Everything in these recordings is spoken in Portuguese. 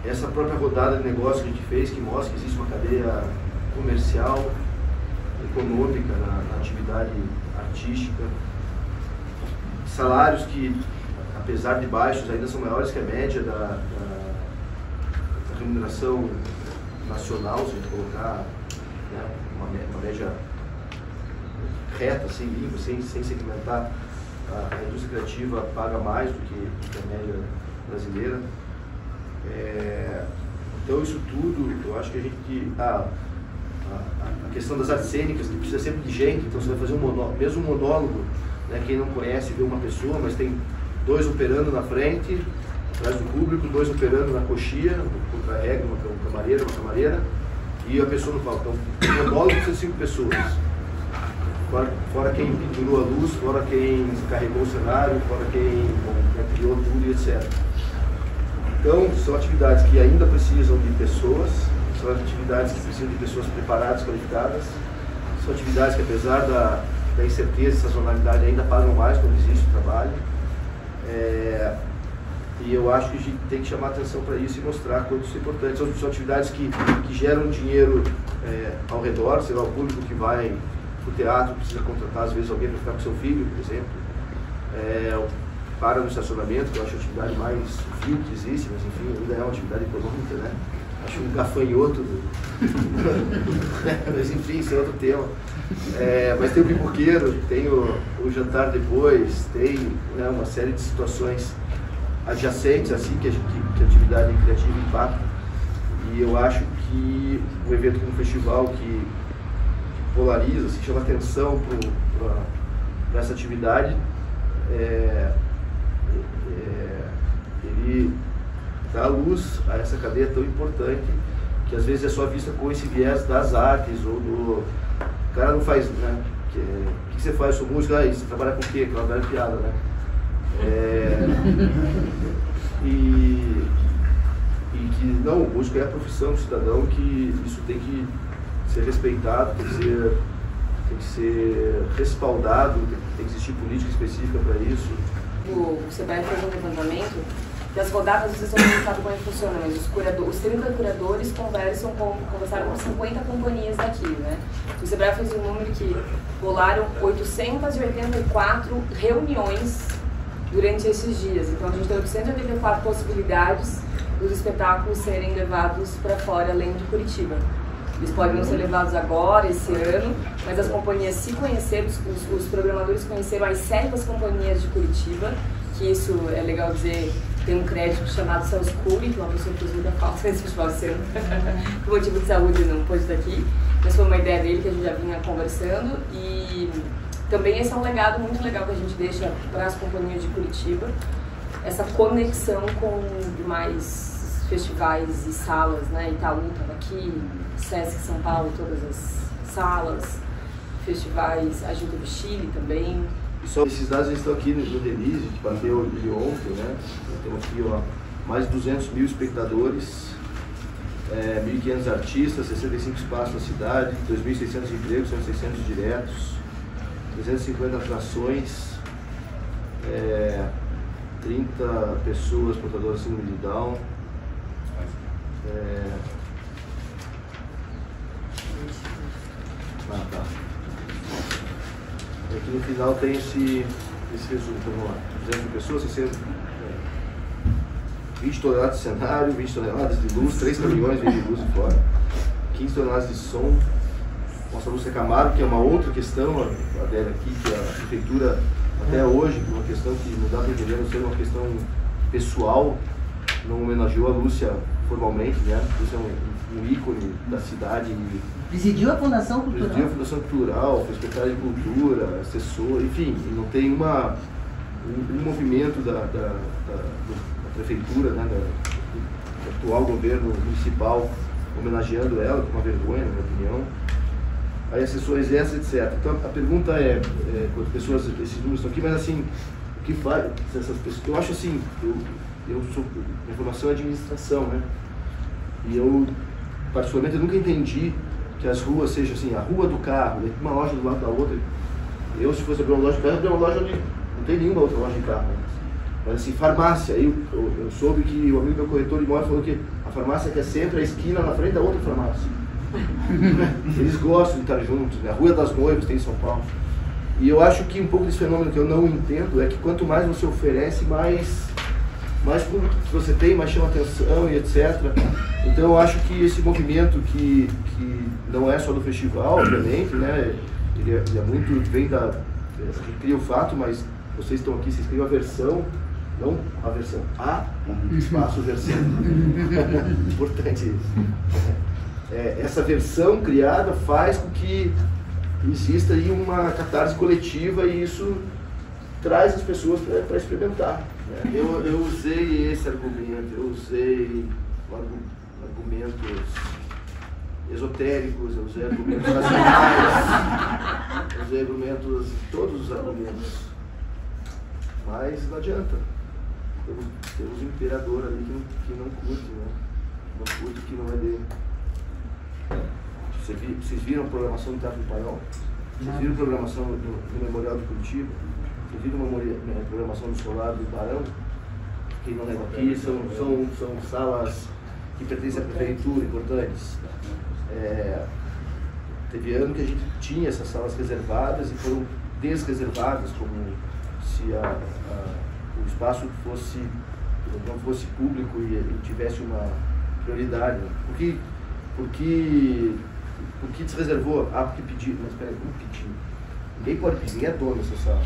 essa própria rodada de negócio que a gente fez, que mostra que existe uma cadeia comercial, econômica na atividade artística, salários que, apesar de baixos, ainda são maiores que a média da remuneração nacional, se a gente colocar, né, uma média reta, sem limpo, sem segmentar. A indústria criativa paga mais do que a média brasileira. Então isso tudo, eu acho que a gente... A questão das artes cênicas, que precisa sempre de gente, então você vai fazer mesmo um monólogo, né, quem não conhece vê uma pessoa, mas tem dois operando na frente, atrás do público, dois operando na coxia, um contra-regra, uma camareira, e a pessoa no palco. Então, o monólogo precisa de 5 pessoas. Fora quem pendurou a luz, fora quem carregou o cenário, fora quem criou tudo e etc. Então, são atividades que ainda precisam de pessoas, são atividades que precisam de pessoas preparadas, qualificadas, são atividades que, apesar da incerteza e sazonalidade, ainda pagam mais quando existe o trabalho. E eu acho que a gente tem que chamar atenção para isso e mostrar quanto isso é importante. São atividades que geram dinheiro ao redor, sei lá, o público que vai para o teatro precisa contratar às vezes alguém para ficar com seu filho, por exemplo. Para no estacionamento, que eu acho a atividade mais vil que existe, mas enfim, ainda é uma atividade econômica, né? Acho um gafanhoto mas enfim, isso é outro tema. Mas tem o pipoqueiro, tem o jantar depois, tem, né, uma série de situações adjacentes assim que a atividade criativa impacta. E eu acho que um evento como um festival que polariza, assim, chama atenção para essa atividade, ele dá luz a essa cadeia tão importante, que às vezes é só vista com esse viés das artes, ou do... O cara não faz, né? O que você faz? Eu sou músico, você trabalha com o quê? Aquela velha piada, né? E que não, o músico é a profissão do cidadão, que isso tem que ser respeitado, tem que ser respaldado, tem que existir política específica para isso. O Sebrae fez um levantamento que as rodadas, vocês não sabem como é que funciona, mas os 30 curadores conversaram com 50 companhias daqui, né? O Sebrae fez um número que rolaram 884 reuniões durante esses dias. Então a gente tem 884 possibilidades dos espetáculos serem levados para fora, além de Curitiba. Eles podem não ser levados agora, esse ano, mas as companhias se conheceram, os programadores conheceram as 7 companhias de Curitiba, que isso é legal dizer, tem um crédito chamado Celso Cury, que é uma pessoa que usa falta nesse festival esse ano, por motivo de saúde não pôde estar aqui, mas foi uma ideia dele que a gente já vinha conversando, e também esse é um legado muito legal que a gente deixa para as companhias de Curitiba, essa conexão com demais festivais e salas, né? Itaú estava aqui, Sesc São Paulo, todas as salas, festivais, a Junta do Chile também. E só esses dados estão aqui no release, que bateu de ontem, né? Temos aqui, ó, mais de 200 mil espectadores, 1.500 artistas, 65 espaços na cidade, 2.600 empregos, são 600 diretos, 350 atrações, 30 pessoas portadoras de síndrome de Down. Tá. Aqui no final tem esse resumo, então vamos lá. 200 pessoas, 20 toneladas de cenário, 20 toneladas de luz, 3 caminhões de luz de fora, 15 toneladas de som. Nossa Lúcia Camargo, que é uma outra questão, a dela aqui, que a prefeitura, até hoje, uma questão que não dá para entender, não ser uma questão pessoal, não homenageou a Lúcia formalmente, né? Lúcia é um ícone da cidade. Presidiu a Fundação Cultural. Presidiu a Fundação Cultural, foi secretário de Cultura, assessor, enfim, não tem um movimento da prefeitura, né? Do atual governo municipal homenageando ela, que é uma vergonha, na minha opinião. Aí assessores essas, etc. Então a pergunta é, quantas pessoas, esses números estão aqui, mas assim, o que faz essas pessoas? Eu acho assim, minha formação é administração, né? E eu, particularmente, eu nunca entendi que as ruas sejam assim, a rua do carro, uma loja do lado da outra. Eu, se fosse abrir uma loja de carro, eu abrir uma loja onde não tem nenhuma outra loja de carro. Mas assim, farmácia, eu soube que o amigo meu corretor de imóvel falou que a farmácia quer sempre a esquina na frente da outra farmácia. Eles gostam de estar juntos, né? A Rua das Noivas tem em São Paulo. E eu acho que um pouco desse fenômeno que eu não entendo é que quanto mais você oferece, mais público que você tem, mais chama atenção e etc. Então eu acho que esse movimento que não é só do festival, obviamente, né? Ele é muito, vem da... A gente cria o fato, mas vocês estão aqui, vocês criam a versão, não a versão, a espaço versão. Importante isso. Essa versão criada faz com que exista aí uma catarse coletiva e isso traz as pessoas para experimentar. Né? Eu usei esse argumento, eu usei argumentos esotéricos, eu usei argumentos racionais, eu usei argumentos, todos os argumentos, mas não adianta. Temos um imperador ali que não curte, né? Não curte que não é dele. Vocês viram a programação do Teatro do Paiol? Vocês viram a programação do Memorial de Curitiba? Vocês viram a programação do Solar do Barão? Quem não lembra aqui, são salas que pertencem à prefeitura, importantes. Teve ano que a gente tinha essas salas reservadas e foram desreservadas, como se o espaço não fosse público e tivesse uma prioridade. Por que desreservou? Porque pediu. Mas peraí, como pediu? Ninguém pode pedir, ninguém é dono dessa sala.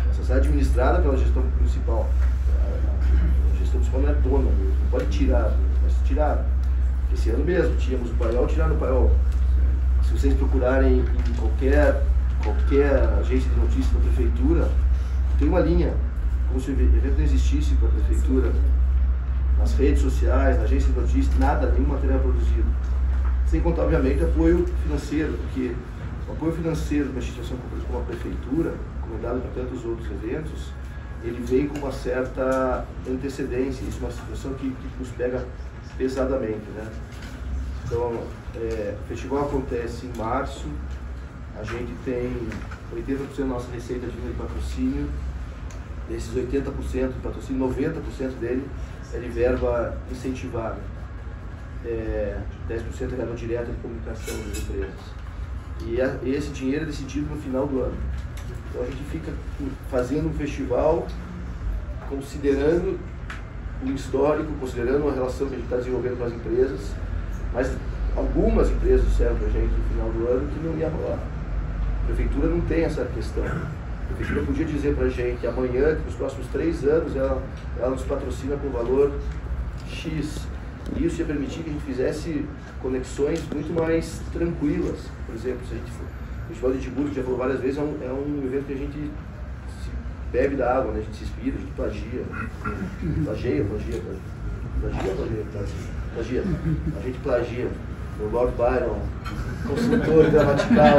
Essa sala é administrada pela gestão municipal. A gestão municipal não é dona, não pode tirar, mas tiraram. Esse ano mesmo, tínhamos o Paiol, tiraram o Paiol. Se vocês procurarem em qualquer agência de notícias da prefeitura, tem uma linha, como se o evento não existisse para a prefeitura, nas redes sociais, na agência de notícias, nada, nenhum material produzido. Sem contar, obviamente, apoio financeiro, porque o apoio financeiro de uma instituição como a prefeitura, como é dado para tantos outros eventos, ele vem com uma certa antecedência, isso é uma situação que nos pega pesadamente, né? Então, o festival acontece em março, a gente tem 80% da nossa receita de vinda de patrocínio, desses 80% de patrocínio, 90% dele é de verba incentivada. 10% é verba direta de comunicação das empresas. E esse dinheiro é decidido no final do ano. Então a gente fica fazendo um festival considerando o histórico, considerando a relação que a gente está desenvolvendo com as empresas, mas algumas empresas disseram para a gente no final do ano que não ia rolar. A prefeitura não tem essa questão. A prefeitura podia dizer para a gente amanhã que nos próximos 3 anos ela nos patrocina com valor X. E isso ia permitir que a gente fizesse conexões muito mais tranquilas. Por exemplo, se a gente for, o Festival de Edimburgo, que já falou várias vezes, é um evento que a gente se bebe da água, né? A gente se inspira, a gente plagia. A gente plagia. O Lord Byron, consultor gramatical.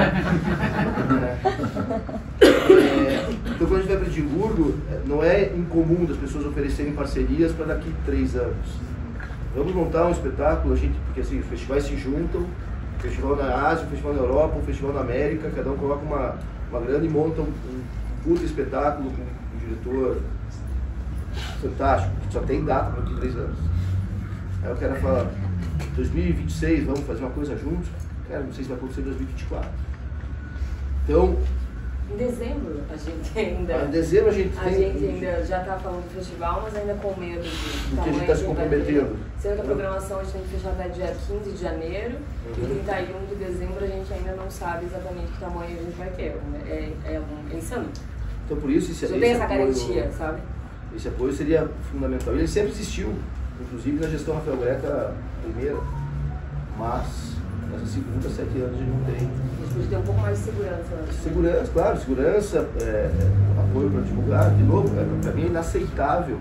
Então, quando a gente vai para Edimburgo, não é incomum das pessoas oferecerem parcerias para daqui 3 anos. Vamos montar um espetáculo, porque assim, os festivais se juntam, o festival na Ásia, o festival na Europa, o festival na América, cada um coloca uma grana e monta um puto espetáculo com um diretor fantástico, que só tem data para daqui 3 anos. Aí eu quero falar, 2026, vamos fazer uma coisa juntos? Cara, não sei se vai acontecer em 2024. Então... Em dezembro, a gente ainda... Em dezembro a gente ainda já está falando do festival, mas ainda com medo de que a gente está se comprometendo. Sendo que a programação a gente tem que fechar até dia 15 de janeiro, e 31 de dezembro a gente ainda não sabe exatamente que tamanho a gente vai ter. É insano. Então por isso... Não tem essa garantia, sabe? Esse apoio seria fundamental. E ele sempre existiu, inclusive na gestão Rafael Greca primeira, mas nessa segunda, 7 anos a gente não tem. A gente pode ter um pouco mais de segurança. Né? Segurança, claro, segurança, apoio para divulgar. De novo, para mim é inaceitável.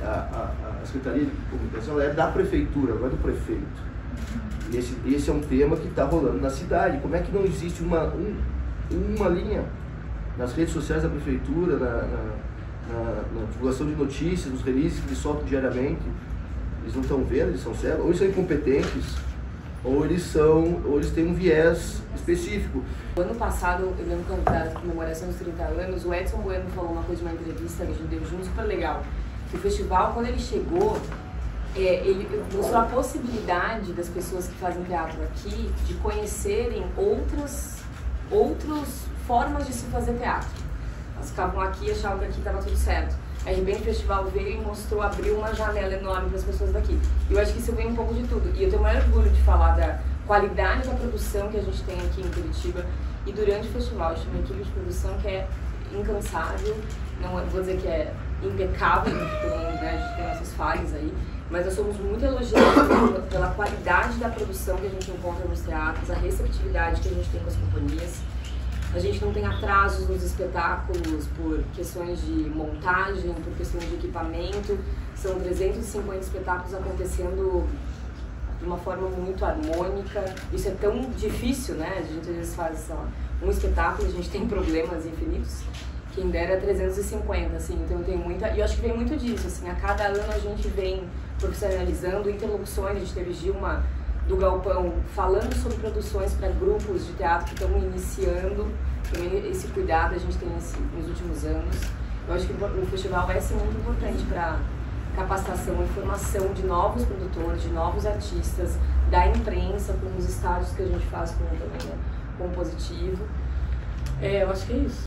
A Secretaria de Comunicação é da Prefeitura, não é do Prefeito. E esse é um tema que está rolando na cidade. Como é que não existe uma linha nas redes sociais da Prefeitura, na divulgação de notícias, nos releases que eles soltam diariamente? Eles não estão vendo, eles são cegos, ou eles são incompetentes, ou eles têm um viés específico. Ano passado, eu lembro da comemoração dos 30 anos, o Edson Bueno falou uma coisa em uma entrevista que a gente deu junto, super legal. que o festival, quando ele chegou, ele mostrou a possibilidade das pessoas que fazem teatro aqui de conhecerem outras formas de se fazer teatro. Elas ficavam aqui e achavam que aqui estava tudo certo. A RBN Festival veio e mostrou, abriu uma janela enorme para as pessoas daqui. E eu acho que isso vem um pouco de tudo. E eu tenho o maior orgulho de falar da qualidade da produção que a gente tem aqui em Curitiba. E durante o festival, a gente tem uma equipe de produção que é incansável, não vou dizer que é impecável, porque todo mundo, né, a gente tem nossas falhas aí, mas nós somos muito elogiados pela qualidade da produção que a gente encontra nos teatros, a receptividade que a gente tem com as companhias. A gente não tem atrasos nos espetáculos por questões de montagem, por questões de equipamento. São 350 espetáculos acontecendo de uma forma muito harmônica. Isso é tão difícil, né? A gente às vezes faz um espetáculo, a gente tem problemas infinitos. Quem dera 350, assim, então tem muita... E eu acho que vem muito disso, assim, a cada ano a gente vem profissionalizando interlocuções. A gente teve Gilma do Galpão falando sobre produções para grupos de teatro que estão iniciando. Também esse cuidado a gente tem nos últimos anos. Eu acho que o festival vai ser muito importante para capacitação e formação de novos produtores, de novos artistas, da imprensa, com os estágios que a gente faz também, né, com o Positivo. Eu acho que é isso.